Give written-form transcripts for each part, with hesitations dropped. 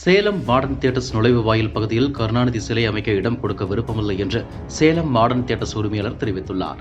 Salem modern theatres நுழைவு வாயில் பகுதியில் கருணாநிதி சிலை அமைக்க இடம் கொடுக்க விருப்பமில்லை என்று சேலம் மாடர்ன் தியேட்டர்ஸ் உரிமையாளர் தெரிவித்துள்ளார்.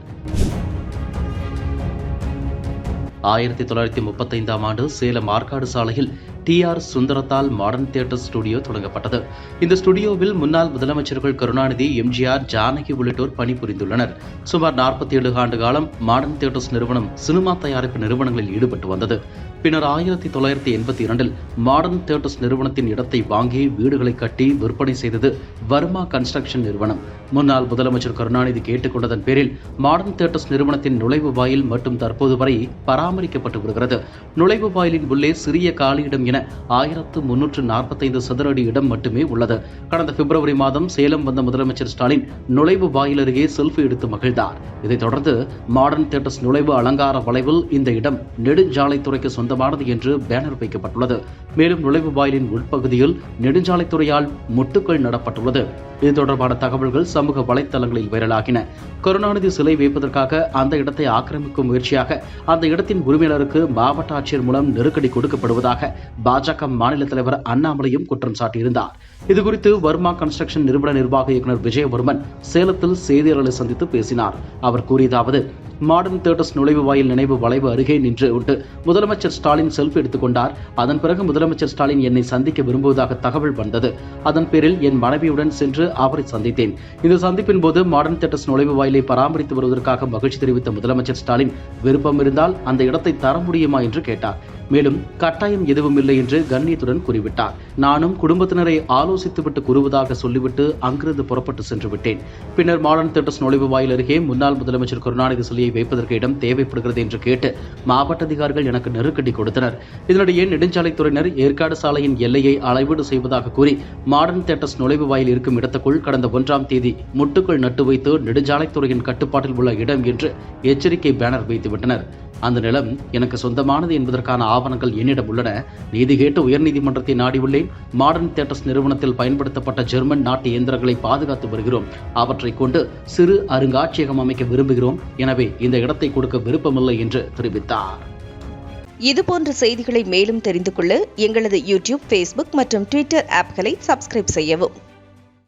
1935ஆம் ஆண்டு சேலம் ஆற்காடு சாலையில் டி.ஆர். சுந்தரத்தால் மாடர்ன் தியேட்டர் ஸ்டுடியோ தொடங்கப்பட்டது. இந்த ஸ்டுடியோவில் முன்னாள் முதலமைச்சர்கள் கருணாநிதி, எம்.ஜி.ஆர்., ஜானகி உள்ளிட்டோர் பணிபுரிந்துள்ளனர். சுமார் 47 ஆண்டு காலம் மாடர்ன் தியேட்டர்ஸ் நிறுவனம் சினிமா தயாரிப்பு நிறுவனங்களில் ஈடுபட்டு வந்தது. பின்னர் 1982இல் மாடர்ன் தியேட்டர்ஸ் நிறுவனத்தின் இடத்தை வாங்கி வீடுகளை கட்டி விற்பனை செய்தது வர்மா கன்ஸ்ட்ரக்ஷன் நிறுவனம். முன்னாள் முதலமைச்சர் கருணாநிதி கேட்டுக் கொண்டதன் பேரில் மாடர்ன் தியேட்டர்ஸ் நிறுவனத்தின் நுழைவு வாயில் மற்றும் தற்போது வரை பராமரிக்கப்பட்டு வருகிறது. நுழைவு வாயிலின் உள்ளே சிறிய காலியிடம் என 1345 சதுர அடி இடம் மட்டுமே உள்ளது. கடந்த பிப்ரவரி மாதம் சேலம் வந்த முதலமைச்சர் ஸ்டாலின் நுழைவு வாயில் அருகே செல்ஃபி எடுத்து மகிழ்ந்தார். இதைத் தொடர்ந்து மாடர்ன் தியேட்டர்ஸ் நுழைவு அலங்கார வளைவில் இந்த இடம் நெடுஞ்சாலைத்துறைக்கு சொந்தமானது என்று பேனர் வைக்கப்பட்டுள்ளது. மேலும் நுழைவு வாயிலின் உள்பகுதியில் நெடுஞ்சாலைத்துறையால் முட்டுக்கள் நடப்பட்டுள்ளது. இது தொடர்பான தகவல்கள் சமூக வலைதளங்களில் வைரலாகின. கருணாநிதி சிலை வைப்பதற்காக அந்த இடத்தை ஆக்கிரமிக்கும் முயற்சியாக அந்த இடத்தின் உரிமையாளருக்கு மாவட்ட ஆட்சியர் மூலம் நெருக்கடி கொடுக்கப்படுவதாக பாஜக மாநில தலைவர் அண்ணாமலையும் குற்றம் சாட்டியிருந்தார். இதுகுறித்து வர்மா கன்ஸ்ட்ரக்ஷன் நிறுவன நிர்வாக இயக்குநர் விஜயவர்மன் சேலத்தில் செய்தியாளர்களை சந்தித்து பேசினார். அவர் கூறியதாவது: மாடர்ன் தியேட்டர்ஸ் நுழைவு வாயில் நினைவு வளைவு அருகே நின்று விட்டு முதலமைச்சர் ஸ்டாலின் செல்ஃபி எடுத்துக் கொண்டார். அதன் பிறகு முதலமைச்சர் ஸ்டாலின் என்னை சந்திக்க விரும்புவதாக தகவல் வந்தது. அதன் பேரில் என் மனைவியுடன் சென்று அவரை சந்தித்தேன். இந்த சந்திப்பின் போது மாடர்ன் தியேட்டர்ஸ் நுழைவு வாயிலை பராமரித்து வருவதற்காக மகிழ்ச்சி தெரிவித்த முதலமைச்சர் ஸ்டாலின் விருப்பம் இருந்தால் அந்த இடத்தை தர முடியுமா என்று கேட்டார். மேலும் கட்டாயம் எதுவும் இல்லை என்று கண்ணியத்துடன் கூறிவிட்டார். நானும் குடும்பத்தினரை ஆலோசித்துவிட்டு கூறுவதாக சொல்லிவிட்டு அங்கிருந்து புறப்பட்டு சென்று விட்டேன். பின்னர் மாடர்ன் தியேட்டர்ஸ் நுழைவு வாயில் அருகே முன்னாள் முதலமைச்சர் கருணாநிதி சிலையை வைப்பதற்கு இடம் தேவைப்படுகிறது என்று கேட்டு மாவட்ட அதிகாரிகள் எனக்கு நெருக்கடி கொடுத்தனர். இதனிடையே நெடுஞ்சாலைத்துறையினர் ஏற்காடு சாலையின் எல்லையை அளவீடு செய்வதாக கூறி மாடர்ன் தியேட்டர்ஸ் நுழைவு வாயில் இருக்கும் இடத்துக்குள் கடந்த 1ஆம் தேதி முட்டுக்கள் நட்டு வைத்து நெடுஞ்சாலைத்துறையின் கட்டுப்பாட்டில் உள்ள இடம் என்று எச்சரிக்கை பேனர் வைத்துவிட்டனர். அந்த நிலம் எனக்கு சொந்தமானது என்பதற்கான ஆவணங்கள் என்னிடம் உள்ளன. நீதி கேட்டு உயர்நீதிமன்றத்தை நாடியுள்ளேன். மாடர்ன் தியேட்டர்ஸ் நிறுவனத்தில் பயன்படுத்தப்பட்ட ஜெர்மன் நாட்டு இயந்திரங்களை பாதுகாத்து வருகிறோம். அவற்றை கொண்டு சிறு அருங்காட்சியகம் அமைக்க விரும்புகிறோம். எனவே இந்த இடத்தை கொடுக்க விருப்பமில்லை என்று தெரிவித்தார். இதுபோன்ற செய்திகளை மேலும் தெரிந்து கொள்ள எங்களது யூடியூப், ஃபேஸ்புக் மற்றும் ட்விட்டர் ஆப்களை சப்ஸ்கிரைப் செய்யவும்.